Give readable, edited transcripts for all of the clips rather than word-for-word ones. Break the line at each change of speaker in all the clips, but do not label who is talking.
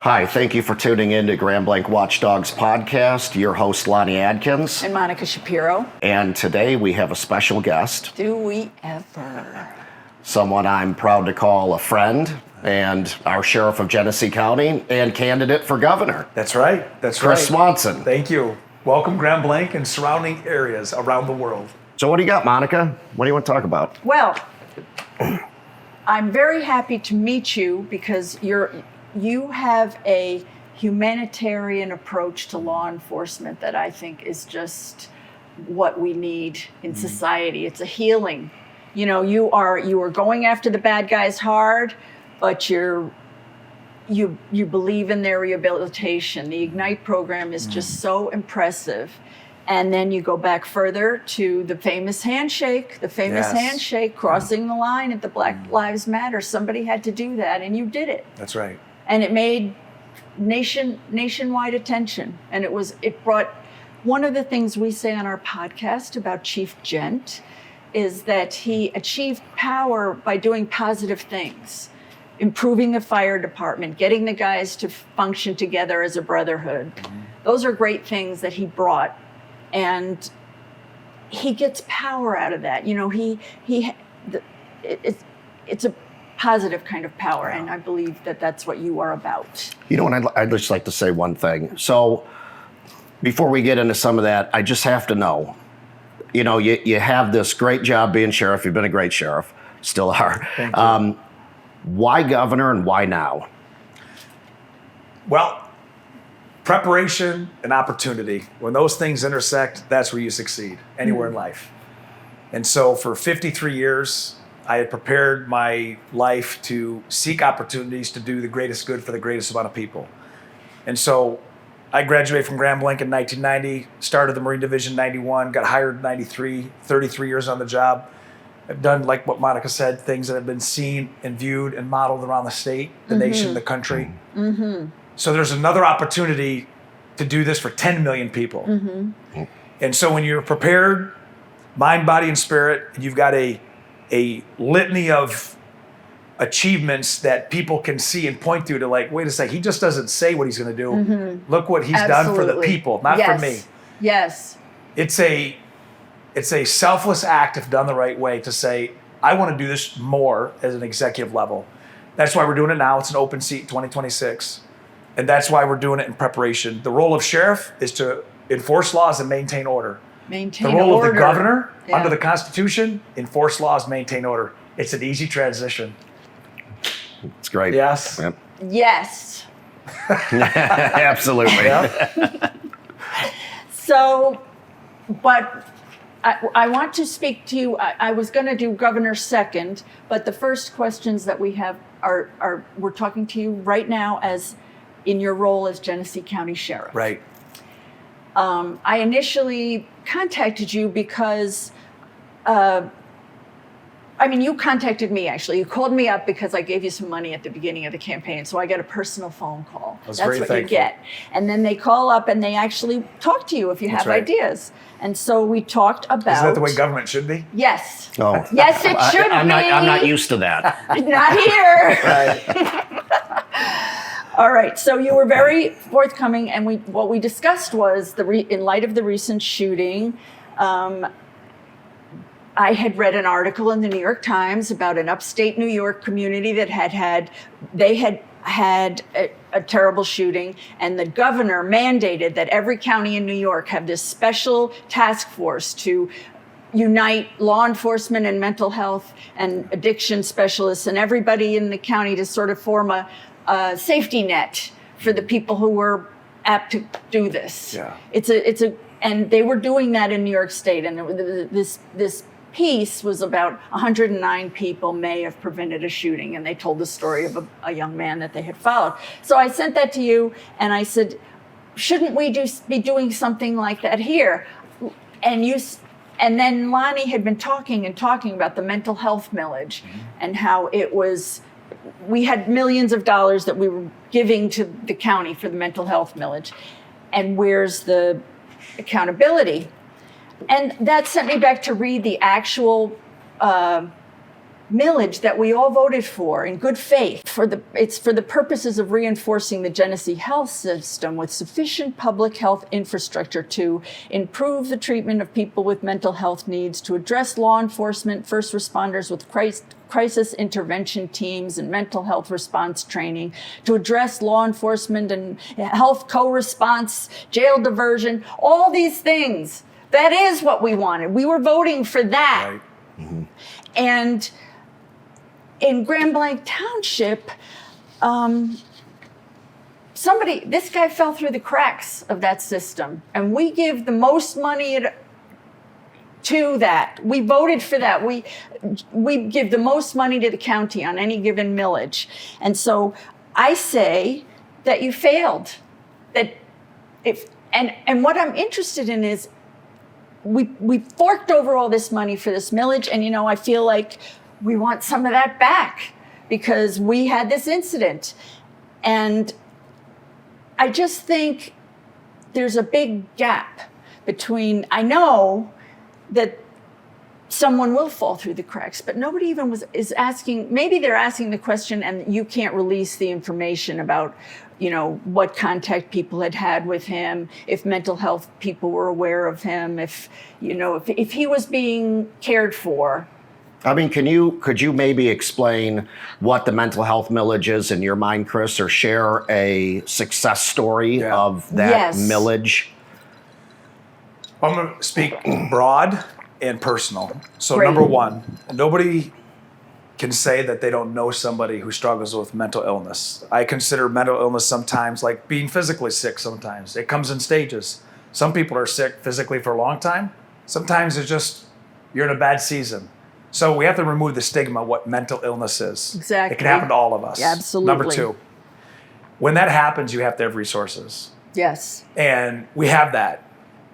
Hi, thank you for tuning in to Blanc Watchdogs podcast. Your host, Lonnie Adkins.
And Monica Shapiro.
And today we have a special guest.
Do we ever?
Someone I'm proud to call a friend and our sheriff of Genesee County and candidate for governor.
That's right.
Chris Swanson.
Thank you. Welcome, Grand Blanc and surrounding areas around the world.
So what do you got, Monica? What do you want to talk about?
Well, I'm very happy to meet you because you have a humanitarian approach to law enforcement that I think is just what we need in society. It's a healing. You know, you are going after the bad guys hard, but you believe in their rehabilitation. The Ignite program is just so impressive. And then you go back further to the famous handshake, crossing the line at the Black Lives Matter. Somebody had to do that, and you did it.
That's right.
And it made nationwide attention. And it brought, one of the things we say on our podcast about Chief Gent is that he achieved power by doing positive things, improving the fire department, getting the guys to function together as a brotherhood. Mm-hmm. Those are great things that he brought. And he gets power out of that. You know, it's a positive kind of power, and I believe that that's what you are about.
You know what, I'd just like to say one thing. So before we get into some of that, I just have to know, you know, you have this great job being sheriff. You've been a great sheriff, still are.
Thank you.
Why governor and why now?
Well, preparation and opportunity. When those things intersect, that's where you succeed anywhere in life. And so for 53 years, I had prepared my life to seek opportunities to do the greatest good for the greatest amount of people. And so I graduated from Grand Blanc in 1990, started the Marine Division in 91, got hired in 93, 33 years on the job. I've done, like what Monica said, things that have been seen and viewed and modeled around the state, the nation, the country. Mm-hmm. So there's another opportunity to do this for 10 million people. Mm-hmm. And so when you're prepared, mind, body, and spirit, and you've got a litany of achievements that people can see and point to like, wait a second, he just doesn't say what he's going to do. Mm-hmm. Look what he's done for the people, not for me.
Yes.
It's a selfless act if done the right way to say, I want to do this more as an executive level. That's why we're doing it now. It's an open seat, 2026. And that's why we're doing it in preparation. The role of sheriff is to enforce laws and maintain order. The role of the governor under the Constitution, enforce laws, maintain order. It's an easy transition.
It's great.
Yes.
Yep.
Yes.
Absolutely.
Yeah.
So, but I want to speak to you. I was going to do governor second, but the first questions that we have are we're talking to you right now as in your role as Genesee County Sheriff.
Right.
I initially contacted you because, you contacted me actually. You called me up because I gave you some money at the beginning of the campaign. So I got a personal phone call.
That's
what
thankful.
You get. And then they call up and they actually talk to you if you have ideas. And so we talked about.
Isn't that the way government should be?
Yes.
Oh.
Yes, it should be.
I'm not used to that.
Not here.
Right.
All right, so you were very forthcoming, and what we discussed was in light of the recent shooting, I had read an article in the New York Times about an upstate New York community that had a terrible shooting, and the governor mandated that every county in New York have this special task force to unite law enforcement and mental health and addiction specialists and everybody in the county to sort of form a safety net for the people who were apt to do this.
Yeah.
And they were doing that in New York State. And this piece was about 109 people may have prevented a shooting. And they told the story of a young man that they had followed. So I sent that to you and I said, shouldn't we be doing something like that here? And then Lonnie had been talking about the mental health millage and how we had millions of dollars that we were giving to the county for the mental health millage. And where's the accountability? And that sent me back to read the actual millage that we all voted for in good faith. It's for the purposes of reinforcing the Genesee health system with sufficient public health infrastructure to improve the treatment of people with mental health needs, to address law enforcement, first responders with crisis intervention teams and mental health response training, to address law enforcement and health co-response, jail diversion, all these things. That is what we wanted. We were voting for that.
Right.
Mm-hmm.
And in Grand Blanc Township, this guy fell through the cracks of that system, and we give the most money to that. We voted for that. We give the most money to the county on any given millage. And so I say that you failed. And what I'm interested in is we forked over all this money for this millage, and I feel like we want some of that back because we had this incident. And I just think there's a big gap between, I know that someone will fall through the cracks, but nobody even is asking. Maybe they're asking the question and you can't release the information about, what contact people had with him, if mental health people were aware of him, if he was being cared for.
I mean, could you maybe explain what the mental health millage is in your mind, Chris, or share a success story of that millage?
I'm going to speak broad and personal. So
Great.
Number one, nobody can say that they don't know somebody who struggles with mental illness. I consider mental illness sometimes like being physically sick sometimes. It comes in stages. Some people are sick physically for a long time. Sometimes it's just you're in a bad season. So we have to remove the stigma of what mental illness is.
Exactly.
It can happen to all of us.
Absolutely.
Number two, when that happens, you have to have resources.
Yes.
And we have that.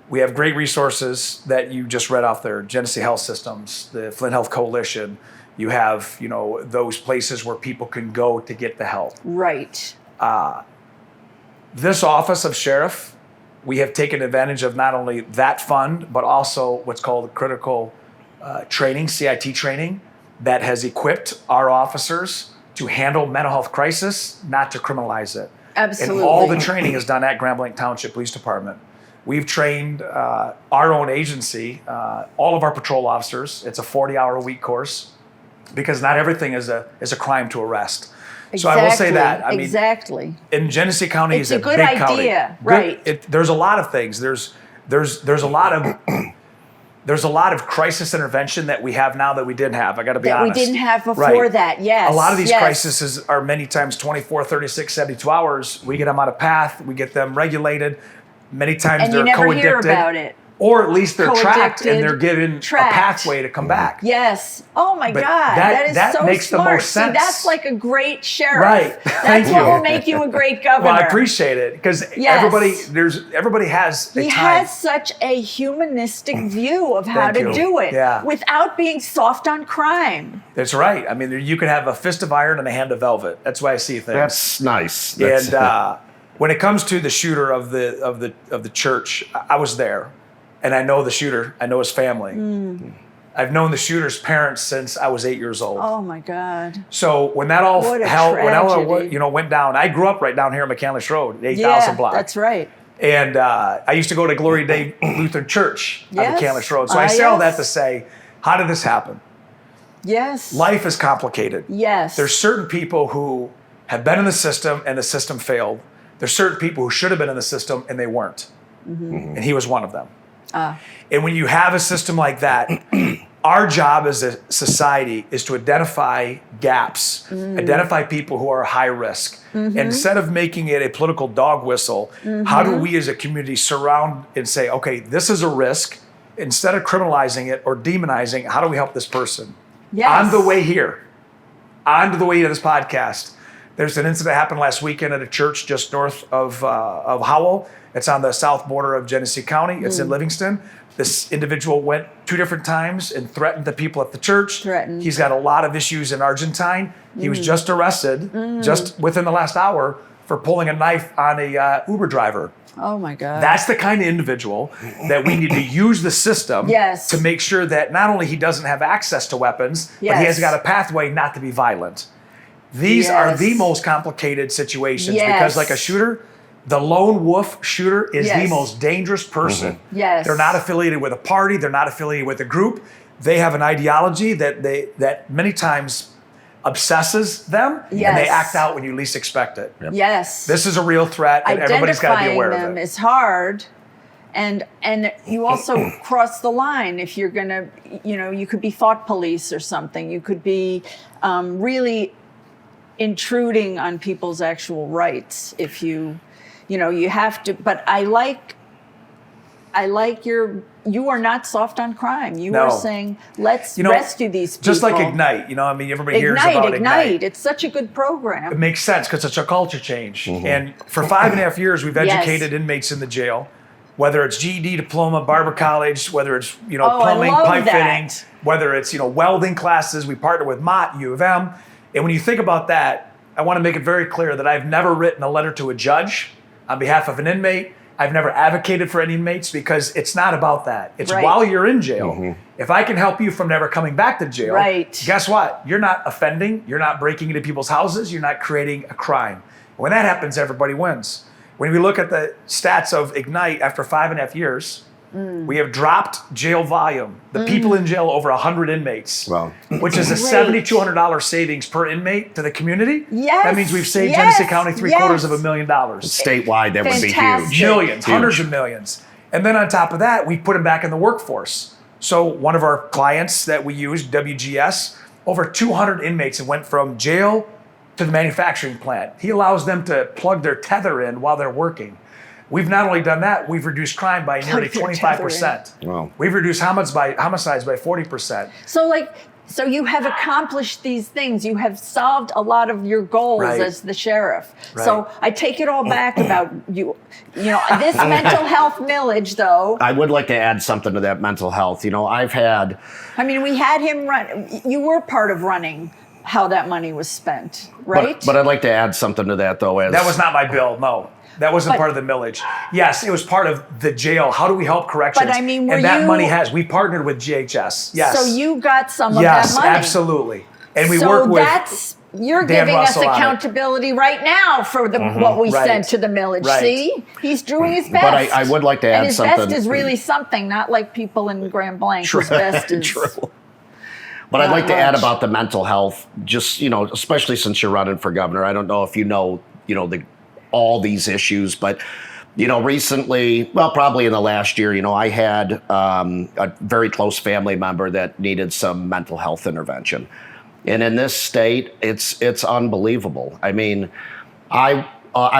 We have great resources that you just read off there, Genesee Health Systems, the Flint Health Coalition. You have, those places where people can go to get the help.
Right.
This office of sheriff, we have taken advantage of not only that fund, but also what's called critical training, CIT training, that has equipped our officers to handle mental health crisis, not to criminalize it.
Absolutely.
And all the training is done at Grand Blanc Township Police Department. We've trained our own agency, all of our patrol officers. It's a 40-hour-a-week course because not everything is a crime to arrest.
Exactly.
So I will say that. I mean,
exactly.
In Genesee County
It's
is
a good
big
idea,
county.
right?
There's a lot of things. There's a lot of there's a lot of crisis intervention that we have now that we didn't have. I got to be honest.
That we didn't have before that, yes.
A lot of these
yes.
crises are many times 24, 36, 72 hours. We get them on a path. We get them regulated. Many times
and
they're
you never
co-addicted.
hear about it.
Or at least they're tracked and they're given
trapped.
a pathway to come back.
Yes. Oh my
But
God.
that
is so
makes the
smart.
most sense.
See, that's like a great sheriff.
Right.
That's
Thank
what
you.
will make you a great governor.
Well, I appreciate it because
Yes.
everybody has a
He
time.
has such a humanistic view of how
Thank
to
you.
do it
Yeah.
without being soft on crime.
That's right. I mean, you can have a fist of iron and a hand of velvet. That's why I see things.
That's nice.
And when it comes to the shooter of the church, I was there, and I know the shooter. I know his family. I've known the shooter's parents since I was 8 years old.
Oh my God.
So when that all
What a
tragedy.
tragedy.
went down, I grew up right down here in McCandless Road, 8,000
Yeah,
block.
that's right.
And I used to go to Glory Day Lutheran Church on
Yes.
McCandless Road. So I say all that
yes.
to say, how did this happen?
Yes.
Life is complicated.
Yes.
There's certain people who have been in the system and the system failed. There's certain people who should have been in the system and they weren't. And he was one of them. And when you have a system like that, our job as a society is to identify gaps, identify people who are high risk. And instead of making it a political dog whistle, how do we as a community surround and say, okay, this is a risk. Instead of criminalizing it or demonizing, how do we help this person?
Yes.
On the way here, on the way to this podcast, there's an incident that happened last weekend at a church just north of Howell. It's on the south border of Genesee County. It's in Livingston. This individual went 2 different times and threatened the people at the church.
Threatened.
He's got a lot of issues in Argentine. He was just arrested just within the last hour for pulling a knife on a Uber driver.
Oh my God.
That's the kind of individual that we need to use the system
Yes.
to make sure that not only he doesn't have access to weapons, but he
Yes.
has got a pathway not to be violent. These are
Yes.
the most complicated situations
Yes.
because like a shooter, the lone wolf shooter is the
Yes.
most dangerous person.
Yes.
They're not affiliated with a party. They're not affiliated with a group. They have an ideology that many times obsesses them, and they
Yes.
act out when you least expect it.
Yes.
This is a real threat, and everybody's got to be aware
Identifying
of
them
it.
is hard. And you also cross the line if you're going to, you could be thought police or something. You could be really intruding on people's actual rights if you have to. But I like you are not soft on crime. You are
No.
saying, let's rescue these people.
Just like Ignite, everybody hears about Ignite.
It's such a good
It
program.
makes sense because it's a culture change. And for 5.5 years, we've educated inmates in the jail, whether it's GED diploma, barber college, whether it's plumbing,
I love
pipe
that.
fitting, whether it's welding classes. We partner with Mott, U of M. And when you think about that, I want to make it very clear that I've never written a letter to a judge on behalf of an inmate. I've never advocated for any inmates because it's not about that. It's
Right.
while you're in jail. If I can help you from never coming back to jail,
Right.
guess what? You're not offending. You're not breaking into people's houses. You're not creating a crime. When that happens, everybody wins. When we look at the stats of Ignite after 5.5 years, we have dropped jail volume. The people in jail, over 100 inmaits,
Wow.
which is a
Great.
$7,200 savings per inmate to the community.
Yes,
That means we've saved
yes,
Genesee County $750
yes.
million.
Statewide, that would be
Fantastic.
huge.
Millions,
Huge.
hundreds of millions. And then on top of that, we put them back in the workforce. So one of our clients that we use, WGS, over 200 inmates and went from jail to the manufacturing plant. He allows them to plug their tether in while they're working. We've not only done that, we've reduced crime by nearly
their
25%.
Wow.
We've reduced homicides by 40%.
So you have accomplished these things. You have solved a lot of your goals
Right.
as the sheriff.
Right.
So I take it all back about you. This mental health millage, though.
I would like to add something to that mental health. I've had
We had him run. You were part of running how that money was spent, right?
But I'd like to add something to that, though.
That was not my bill, no. That wasn't part of the millage. Yes, it was part of the jail. How do we help corrections?
But were
and that
you-
money we partnered with GHS. Yes.
So you got some of
Yes,
that money.
absolutely. And we
so
work with
you're
Dan
giving
Russell
us
on it.
accountability right now for what we
Right.
sent to the millage.
Right.
See, he's doing his best.
But I would like to add
and his
something.
best is really something, not like people in Grand Blanc whose best is
True. But I'd
not
like to add
much.
about the mental health, just, especially since you're running for governor. I don't know if all these issues, but, recently, well, probably in the last year, I had a very close family member that needed some mental health intervention. And in this state, it's unbelievable. I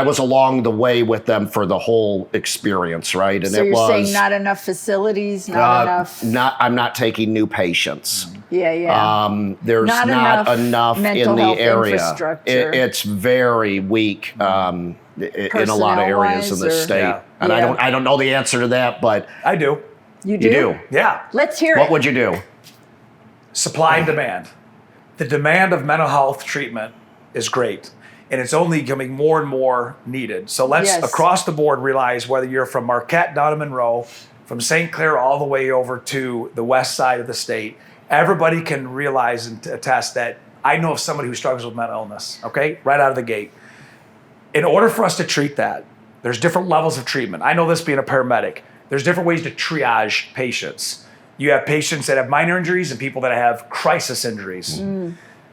was along the way with them for the whole experience, right? And
So
it
you're
was
saying not enough facilities, not enough.
I'm not taking new patients.
Yeah.
There's
Not
not
enough
enough
mental
in the
health
area.
infrastructure.
It's very weak in a lot of areas in the
Personnel-wise,
state.
Yeah.
And
Yeah.
I don't know the answer to that, but
I do.
You do?
you do.
Yeah.
Let's hear
What
it.
would you do?
Supply and demand. The demand of mental health treatment is great, and it's only becoming more and more needed. So let's
Yes.
across the board realize whether you're from Marquette down to Monroe, from St. Clair all the way over to the west side of the state, everybody can realize and attest that I know of somebody who struggles with mental illness, okay? Right out of the gate. In order for us to treat that, there's different levels of treatment. I know this being a paramedic. There's different ways to triage patients. You have patients that have minor injuries and people that have crisis injuries.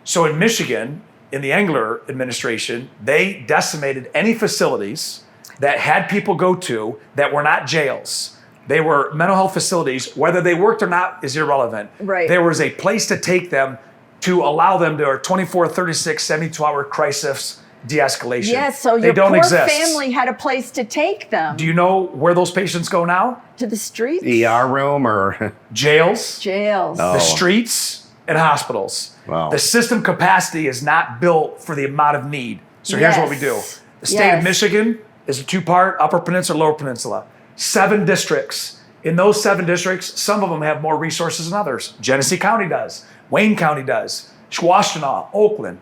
So in Michigan, in the Engler administration, they decimated any facilities that had people go to that were not jails. They were mental health facilities. Whether they worked or not is irrelevant.
Right.
There was a place to take them to allow them to 24, 36, 72-hour crisis de-escalation.
Yes, so
they
your
don't
poor
exist.
family had a place to take them.
Do you know where those patients go now?
To the streets?
ER room or
Jails,
Jails.
Oh.
the streets, and hospitals.
Wow.
The system capacity is not built for the amount of need. So here's what we do.
Yes.
The state of
Yes.
Michigan is a two-part, Upper Peninsula, Lower Peninsula. 7 districts. In those 7 districts, some of them have more resources than others. Genesee County does. Wayne County does. Washtenaw, Oakland,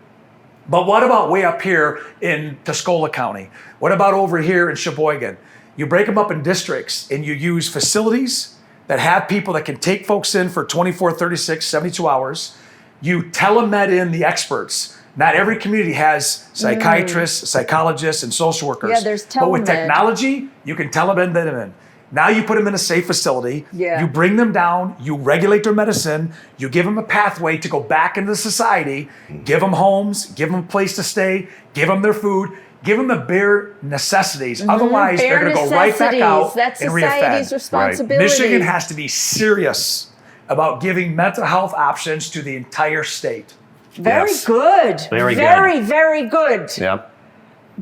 But what about way up here in Tuscola County? What about over here in Sheboygan? You break them up in districts and you use facilities that have people that can take folks in for 24, 36, 72 hours. You telemed in the experts. Not every community has psychiatrists, psychologists, and social workers.
Yeah, there's
But with
telemed.
technology, you can telemed them in. Now you put them in a safe facility.
Yeah.
You bring them down. You regulate their medicine. You give them a pathway to go back into society. Give them homes. Give them a place to stay. Give them their food. Give them the bare necessities. Otherwise,
Bare
they're going to go right back
necessities.
out
That's
and
society's
reoffend.
responsibility.
Michigan has to be serious about giving mental health options to the entire state.
Very
Yes.
good.
Very good.
Very, very good.
Yep.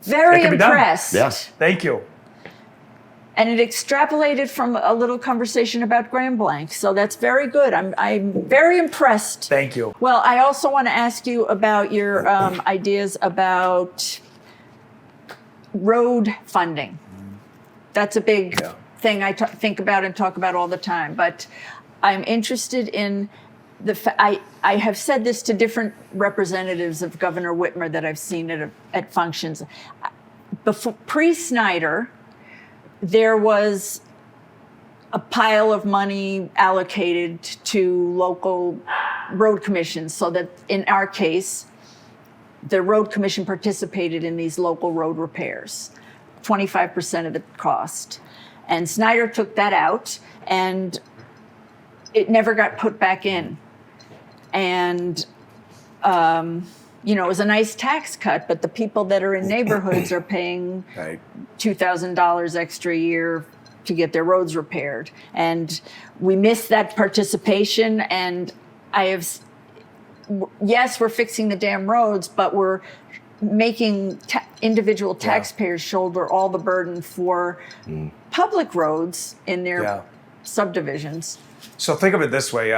Very
It can be done.
impressed.
Yes.
Thank you.
And it extrapolated from a little conversation about Grand Blanc. So that's very good. I'm very impressed.
Thank you.
Well, I also want to ask you about your ideas about road funding. That's a big thing I think about and talk about all the time. But I'm interested in I have said this to different representatives of Governor Whitmer that I've seen at functions. Before pre-Snyder, there was a pile of money allocated to local road commissions, so that in our case, the road commission participated in these local road repairs, 25% of the cost. And Snyder took that out, and it never got put back in. And, it was a nice tax cut, but the people that are in neighborhoods are paying
Right.
$2,000 extra a year to get their roads repaired. And we missed that participation. And yes, we're fixing the damn roads, but we're making individual taxpayers shoulder all the burden for public roads in their subdivisions.
So think of it this way.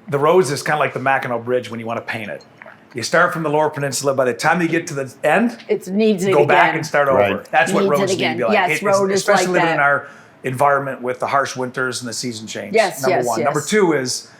The roads is kind of like the Mackinac Bridge when you want to paint it. You start from the Lower Peninsula. By the time you get to the end,
It needs it
go
again.
back and start over.
Right.
That's what
Needs it
roads need to
again.
be like.
Yes, road is
especially
like
living
that.
in our environment with the harsh winters and the season change.
Yes,
Number
yes,
one.
yes.
Number two is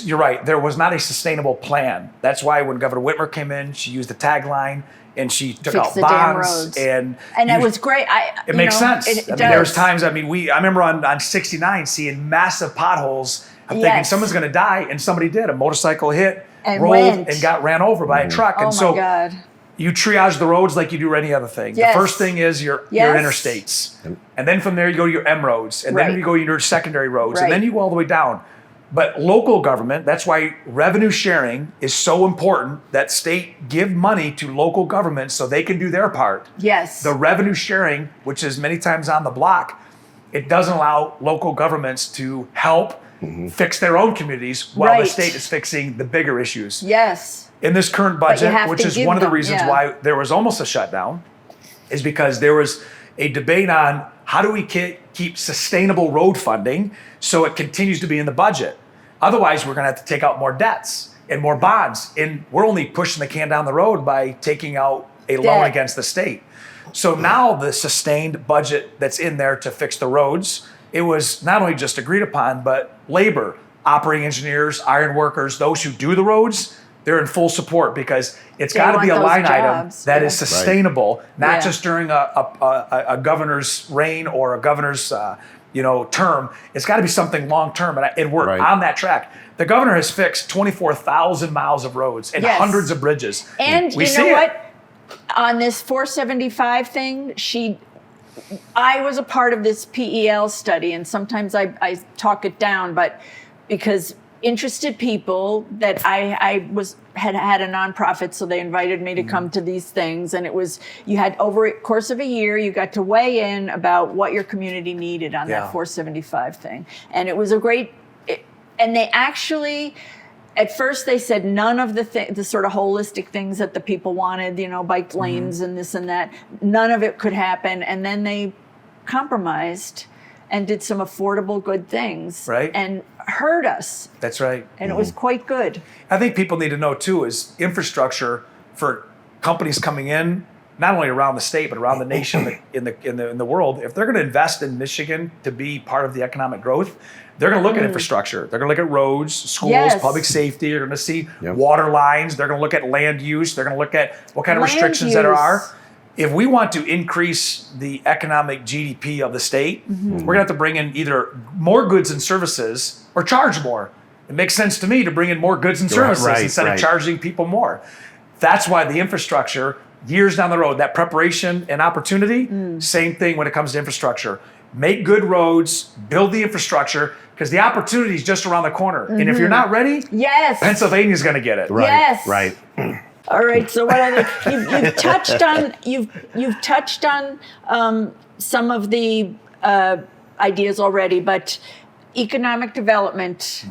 you're right. There was not a sustainable plan. That's why when Governor Whitmer came in, she used the tagline and she took
Fix
out
the damn
bonds
roads.
and
it was great.
It makes sense.
It
I mean, there was
does.
times. I remember on 69 seeing massive potholes. I'm thinking
Yes.
someone's going to die, and somebody did. A motorcycle hit,
And
rolled,
went.
and got ran over by a truck.
Oh
And so
my God.
you triage the roads like you do any other thing.
Yes.
The first thing is your
Yes.
interstates, and then from there you go to your M roads, and
Right.
then you go to your secondary roads,
Right.
and then you go all the way down. But local government, that's why revenue sharing is so important. That state give money to local governments so they can do their part.
Yes.
The revenue sharing, which is many times on the block, it doesn't allow local governments to help fix their own communities while the
Right.
state is fixing the bigger issues.
Yes.
In this current
But you
budget,
have
which
to
is
give
one of the
them,
reasons
yeah.
why there was almost a shutdown, is because there was a debate on how do we keep sustainable road funding so it continues to be in the budget. Otherwise, we're going to have to take out more debts and more bonds. And we're only pushing the can down the road by taking out a loan
Debt.
against the state. So now the sustained budget that's in there to fix the roads, it was not only just agreed upon, but labor, operating engineers, iron workers, those who do the roads, they're in full support because it's
They
got to be a
want those
line item
jobs,
that
yeah.
is sustainable, not
Yeah.
just during a governor's reign or a governor's term. It's got to be something long term, and we're
Right.
on that track. The governor has fixed 24,000 miles of roads and
Yes.
hundreds of bridges.
And
we
you
see
know
it.
what? On this 475 thing, I was a part of this PEL study, and sometimes I talk it down, but because interested people that I had a nonprofit, so they invited me to come to these things, and it was, you had over a course of a year, you got to weigh in about what your community needed on
Yeah.
that 475 thing. And it was a great, and they actually, at first they said none of the sort of holistic things that the people wanted, bike lanes and this and that, none of it could happen. And then they compromised and did some affordable good things.
Right.
And heard us.
That's right.
And it was quite good.
I think people need to know too is infrastructure for companies coming in not only around the state but around the nation, in the world, if they're going to invest in Michigan to be part of the economic growth, they're going to look at infrastructure. They're going to look at roads, schools, public safety. You're going to see water lines. They're going to look at land use. They're going to look at what kind of restrictions there are. If we want to increase the economic GDP of the state, we're going to have to bring in either more goods and services or charge more. It makes sense to me to bring in more goods and services instead of charging people more. That's why the infrastructure, years down the road, that preparation and opportunity, same thing when it comes to infrastructure. Make good roads, build the infrastructure, because the opportunity is just around the corner. And if you're not ready, Pennsylvania's going to get it.
Right.
All right. So what other you've touched on some of the ideas already, but economic development.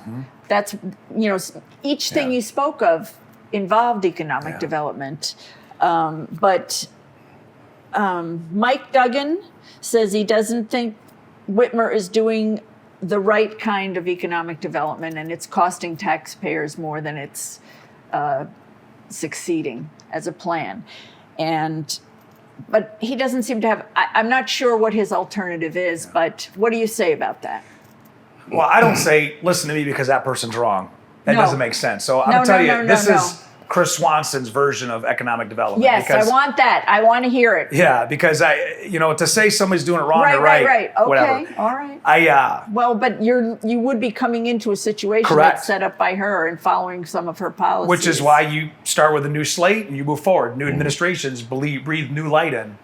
That's each thing you spoke of involved economic development. But Mike Duggan says he doesn't think Whitmer is doing the right kind of economic development, and it's costing taxpayers more than it's succeeding as a plan. But he doesn't seem to have, I'm not sure what his alternative is, but what do you say about that?
Well, I don't say, listen to me because that person's wrong. That doesn't make sense. So I'm going to tell you, this is Chris Swanson's version of economic development.
Yes, I want that. I want to hear it.
Yeah, because to say somebody's doing it wrong or
right. Okay,
whatever.
All right.
Well,
but you would be coming into a situation that's set up by her and following some of her policies.
Which is why you start with a new slate and you move forward. New administrations breathe new light in.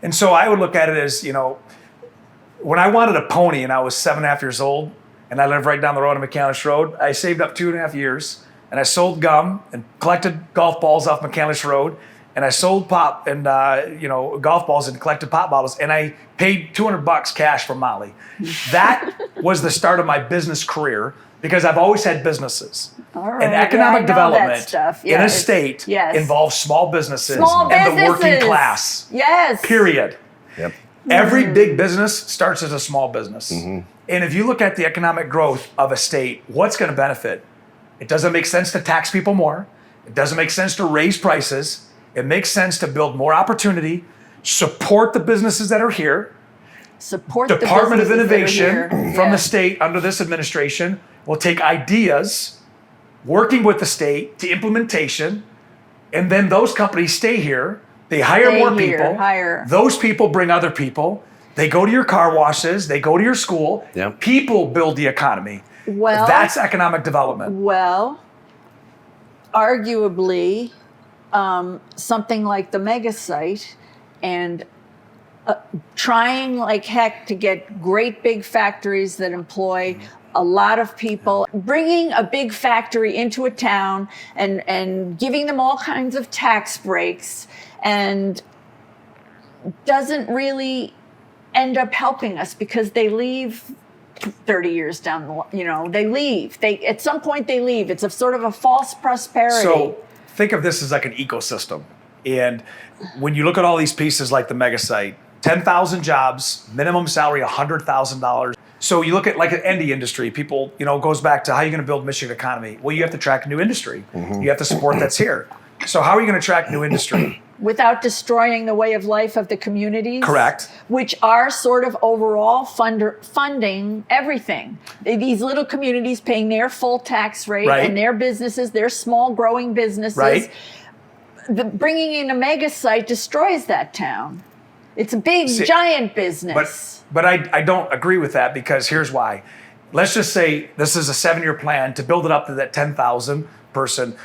And so I would look at it as, when I wanted a pony and I was 7.5 years old and I lived right down the road on McCandless Road, I saved up 2.5 years. And I sold gum and collected golf balls off McCandless Road. And I sold pop and golf balls and collected pop bottles. And I paid $200 cash for Molly. That was the start of my business career because I've always had businesses.
All right.
And economic development in a state involves small businesses and the working class.
Yes.
Period.
Yep.
Every big business starts as a small business. And if you look at the economic growth of a state, what's going to benefit? It doesn't make sense to tax people more. It doesn't make sense to raise prices. It makes sense to build more opportunity, support the businesses that are here.
Support
Department
the
of Innovation from the state under this administration will take ideas, working with the state to implementation, and then those companies stay here. They hire more people. Those people bring other people. They go to your car washes. They go to your school.
Yep.
People build the economy.
Well,
that's economic development.
Well, arguably, something like the mega site and trying like heck to get great big factories that employ a lot of people, bringing a big factory into a town and giving them all kinds of tax breaks and doesn't really end up helping us because they leave 30 years down the line, they leave. At some point they leave. It's a sort of a false prosperity.
So think of this as like an ecosystem. And when you look at all these pieces like the mega site, 10,000 jobs, minimum salary $100,000. So you look at like any industry, people, goes back to how you're going to build Michigan economy. Well, you have to attract new industry. You have to support that's here. So how are you going to attract new industry?
Without destroying the way of life of the communities.
Correct.
Which are sort of overall funding everything. These little communities paying their full tax rate and their businesses, their small growing businesses.
Right.
Bringing in a mega site destroys that town. It's a big, giant business.
But I don't agree with that because here's why. Let's just say this is a 7-year plan to build it up to that 10,000 person.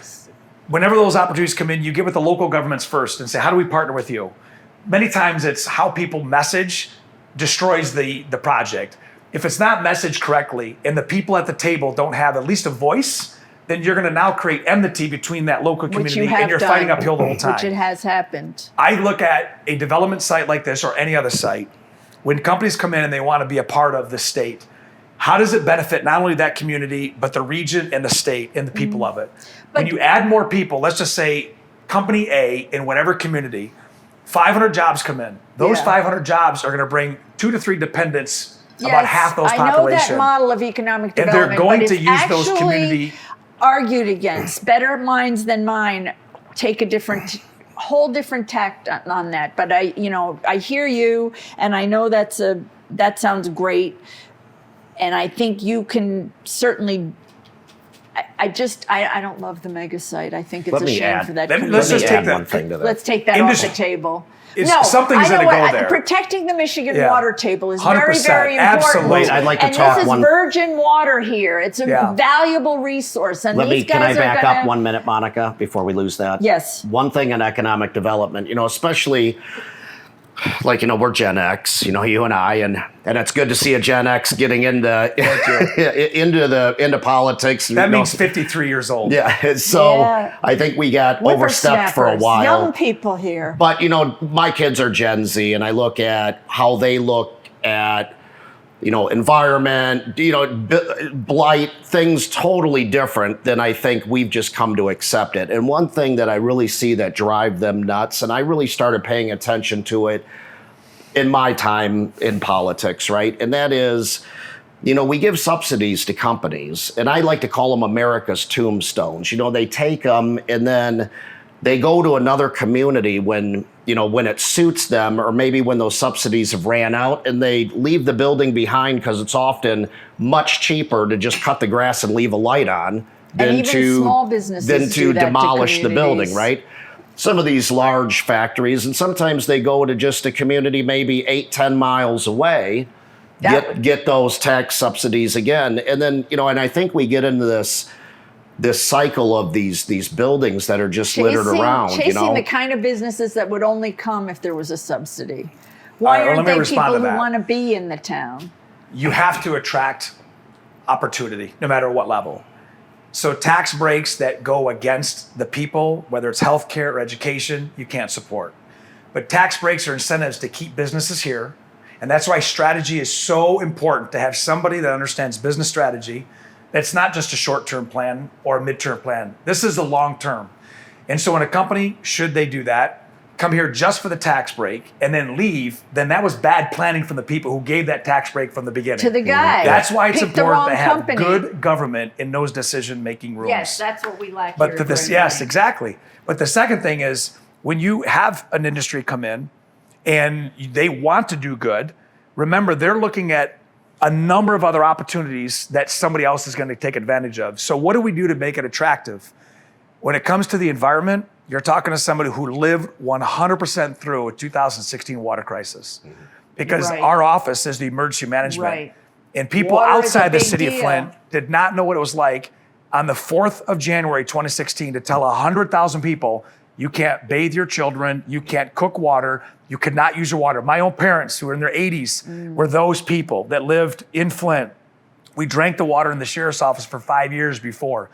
Whenever those opportunities come in, you get with the local governments first and say, how do we partner with you? Many times it's how people message destroys the project. If it's not messaged correctly and the people at the table don't have at least a voice, then you're going to now create enmity between that local community and you're fighting uphill the whole time.
Which it has happened.
I look at a development site like this or any other site, when companies come in and they want to be a part of the state, how does it benefit not only that community, but the region and the state and the people of it? When you add more people, let's just say company A in whatever community, 500 jobs come in. Those 500 jobs are going to bring 2 to 3 dependents, about half those population.
I know that model of economic development,
and they're going to use those community
argued against. Better minds than mine take a different whole different tact on that. But I hear you, and I know that sounds great, and I think you can certainly. I don't love the mega site. I think it's a shame for that.
Let's just take
one thing to that.
Let's take that off the table.
Something's going to go there.
Protecting the Michigan water table is very,
100%,
very important.
absolutely.
I'd like to
and
talk
this is virgin water here. It's a valuable resource. And these guys
can I back
up
1 minute, Monica, before we lose that?
Yes.
One thing in economic development, especially like, we're Gen X, you and I, and it's good to see a Gen X getting into politics.
That means 53 years old.
Yeah. So I think we got overstepped for a while.
Young people here.
But, my kids are Gen Z, and I look at how they look at, environment, blight, things totally different than I think we've just come to accept it. And one thing that I really see that drive them nuts, and I really started paying attention to it in my time in politics, right? And that is, we give subsidies to companies, and I like to call them America's tombstones. They take them and then they go to another community when it suits them, or maybe when those subsidies have ran out, and they leave the building behind because it's often much cheaper to just cut the grass and leave a light on than
small businesses
to demolish the building, right? Some of these large factories, and sometimes they go to just a community maybe 8-10 miles away, get those tax subsidies again. And then, and I think we get into this cycle of these buildings that are just littered around.
Chasing the kind of businesses that would only come if there was a subsidy. Why aren't they people who want to be in the town?
You have to attract opportunity, no matter what level. So tax breaks that go against the people, whether it's healthcare or education, you can't support. But tax breaks are incentives to keep businesses here. And that's why strategy is so important, to have somebody that understands business strategy. It's not just a short-term plan or a mid-term plan. This is a long-term. And so when a company, should they do that, come here just for the tax break and then leave, then that was bad planning from the people who gave that tax break from the beginning.
To the guy.
That's why it's important to have
company.
Good government in those decision-making rooms.
Yes, that's what we lack
but
here.
Yes, exactly. But the second thing is, when you have an industry come in and they want to do good, remember, they're looking at a number of other opportunities that somebody else is going to take advantage of. So what do we do to make it attractive? When it comes to the environment, you're talking to somebody who lived 100% through a 2016 water crisis. Because our office is the emergency management.
Right.
And people
Water
outside the
is a
city
big
of Flint did not know what it was like on the 4th of January, 2016, to tell 100,000 people, you can't bathe your children, you can't cook water, you could not use your water. My own parents, who were in their 80s, were those people that lived in Flint. We drank the water in the sheriff's office for 5 years before.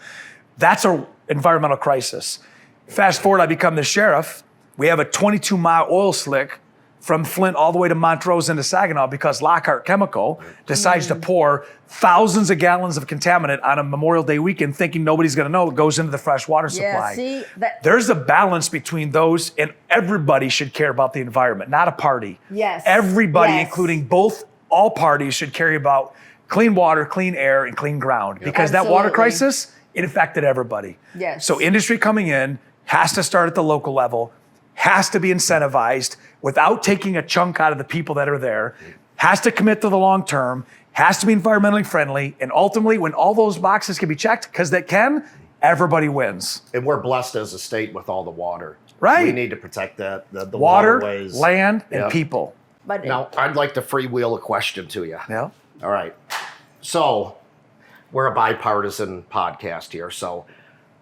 That's an environmental crisis. Fast forward, I become the sheriff. We have a 22-mile oil slick from Flint all the way to Montrose into Saginaw because Lockhart Chemical decides to pour thousands of gallons of contaminant on a Memorial Day weekend, thinking nobody's going to know it goes into the fresh water supply.
See,
there's a balance between those, and everybody should care about the environment, not a party.
Yes.
Everybody, including all parties, should care about clean water, clean air, and clean ground, because that water crisis, it affected everybody.
Yes.
So industry coming in has to start at the local level, has to be incentivized without taking a chunk out of the people that are there, has to commit to the long term, has to be environmentally friendly, and ultimately, when all those boxes can be checked, because they can, everybody wins.
And we're blessed as a state with all the water.
Right.
We need to protect that, the
water,
waterways.
land, and people.
But
now, I'd like to freewheel a question to you.
Yeah.
All right. So, we're a bipartisan podcast here. So,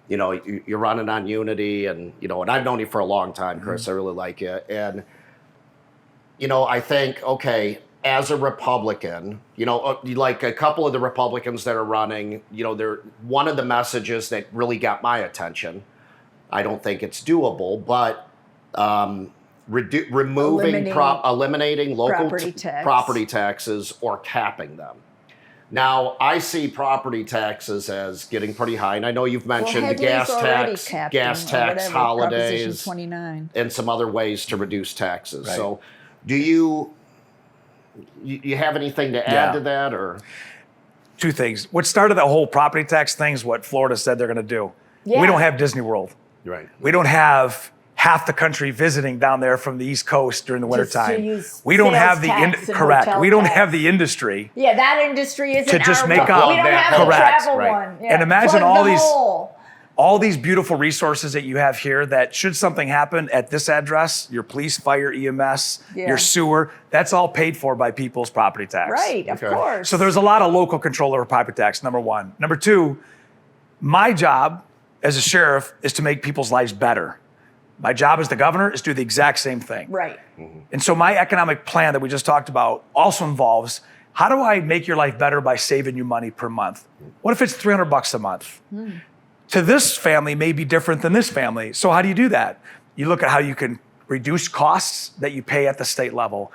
you're running on unity, and, and I've known you for a long time, Chris. I really like you. And, I think, okay, as a Republican, like a couple of the Republicans that are running, they're one of the messages that really got my attention. I don't think it's doable, but eliminating local property taxes or capping them. Now, I see property taxes as getting pretty high, and I know you've mentioned the gas tax holidays,
29.
and some other ways to reduce taxes. Right. So, do you have anything to add to that, or?
Two things. What started the whole property tax thing is what Florida said they're going to do. Yeah. We don't have Disney World.
Right.
We don't have half the country visiting down there from the East Coast during the wintertime.
use
We don't
sales
have
tax and
correct.
hotel
We don't
tax.
have the industry.
Yeah, that industry isn't
To just
our
make
one.
up
We don't
that
have
correct,
a travel
right.
one. Yeah.
And imagine
Plug
all
the
these-
hole.
All these beautiful resources that you have here that should something happen at this address, your police, fire, EMS,
Yeah.
your sewer, that's all paid for by people's property tax.
Right, of
Okay.
course.
So there's a lot of local control over property tax, number one. Number two, my job as a sheriff is to make people's lives better. My job as the governor is to do the exact same thing.
Right.
And so my economic plan that we just talked about also involves, how do I make your life better by saving you money per month? What if it's $300 a month? To this family may be different than this family. So how do you do that? You look at how you can reduce costs that you pay at the state level.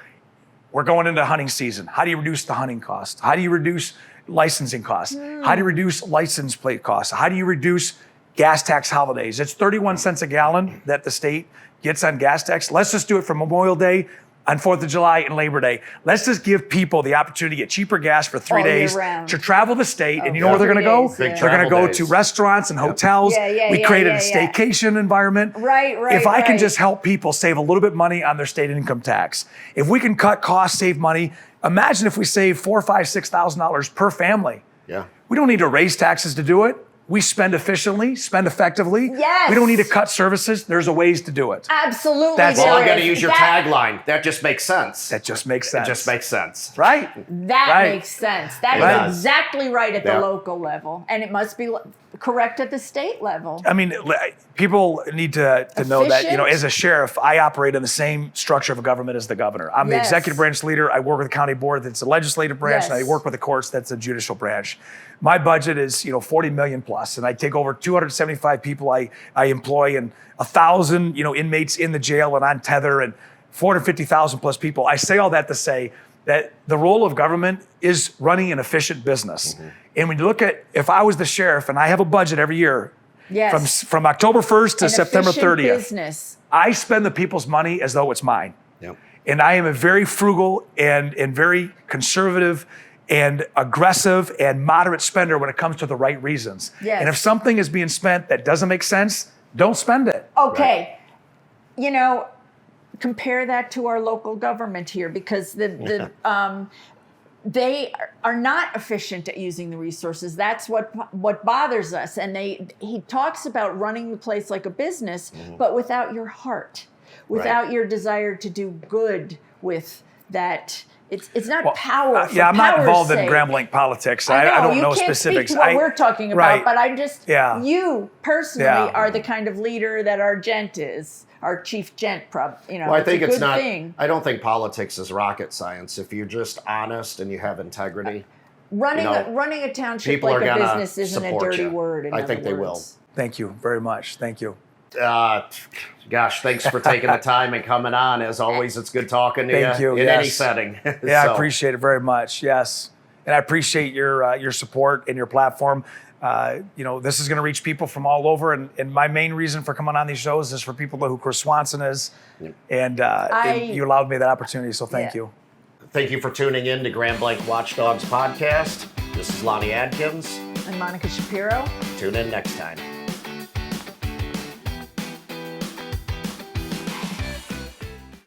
We're going into hunting season. How do you reduce the hunting costs? How do you reduce licensing costs? How do you reduce license plate costs? How do you reduce gas tax holidays? It's 31 cents a gallon that the state gets on gas tax. Let's just do it for Memorial Day, on 4th of July, and Labor Day. Let's just give people the opportunity to get cheaper gas for 3
All year
days
round.
to travel the state. And you know
yeah.
where they're going to go?
3 days,
Big
They're going to
travel
go to
days.
restaurants and hotels.
Yeah,
We
yeah,
created
yeah,
a
yeah.
staycation environment.
Right,
If I can
right.
just help people save a little bit money on their state income tax, if we can cut costs, save money, imagine if we save $4,000, $5,000, $6,000 per family.
Yeah.
We don't need to raise taxes to do it. We spend efficiently, spend effectively.
Yes.
We don't need to cut services. There's a ways to do it.
Absolutely.
That's-
Well,
there
I'm going to
is.
use your
That-
tagline. That just makes sense.
That just makes
It
sense.
just makes sense.
Right?
That
Right.
makes sense. That
Right.
is exactly right at
Yeah.
the local level. And it must be correct at the state level.
I mean, people need to know that,
Efficient.
as a sheriff, I operate in the same structure of a government as the governor. I'm the
Yes.
executive branch leader. I work with the county board, that's the legislative branch, and I
Yes.
work with the courts, that's the judicial branch. My budget is, 40 million plus, and I take over 275 people I employ, and 1,000, inmates in the jail and on tether, and 450,000 plus people. I say all that to say that the role of government is running an efficient business. And when you look at, if I was the sheriff and I have a budget every year,
Yes.
from October 1st to
An
September
efficient
30th,
business.
I spend the people's money as though it's mine.
Yep.
And I am a very frugal and very conservative and aggressive and moderate spender when it comes to the right reasons.
Yes.
And if something is being spent that doesn't make sense, don't spend it.
Okay. Compare that to our local government here because they are not efficient at using the resources. That's what bothers us. And he talks about running the place like a business, but without your heart, without your desire to do good with that. It's not power. For
I'm not
power's
involved in
sake.
Grambling politics.
I
I don't
you
know
can't
specifics.
Speak to what we're talking about,
right.
but I'm just
Yeah.
you personally
Yeah.
are the kind of leader that our gent is, our chief gent.
Well, I think
it's a
it's
good
not.
thing.
I don't think politics is rocket science. If you're just honest and you have integrity,
Running a township
people
like
are
a
gonna
business isn't a
support
dirty
you.
word.
I think they will.
Thank you very much. Thank you.
Gosh, thanks for taking the time and coming on. As always, it's good talking to
Thank you,
in
yes.
any setting.
Yeah,
So,
I appreciate it very much. Yes, and I appreciate your support and your platform. This is going to reach people from all over, and my main reason for coming on these shows is for people to know who Chris Swanson is, and you allowed me that opportunity. So thank
Yeah.
you.
Thank you for tuning in to Blanc Watchdogs podcast. This is Lonnie Adkins.
And Monica Shapiro.
Tune in next time.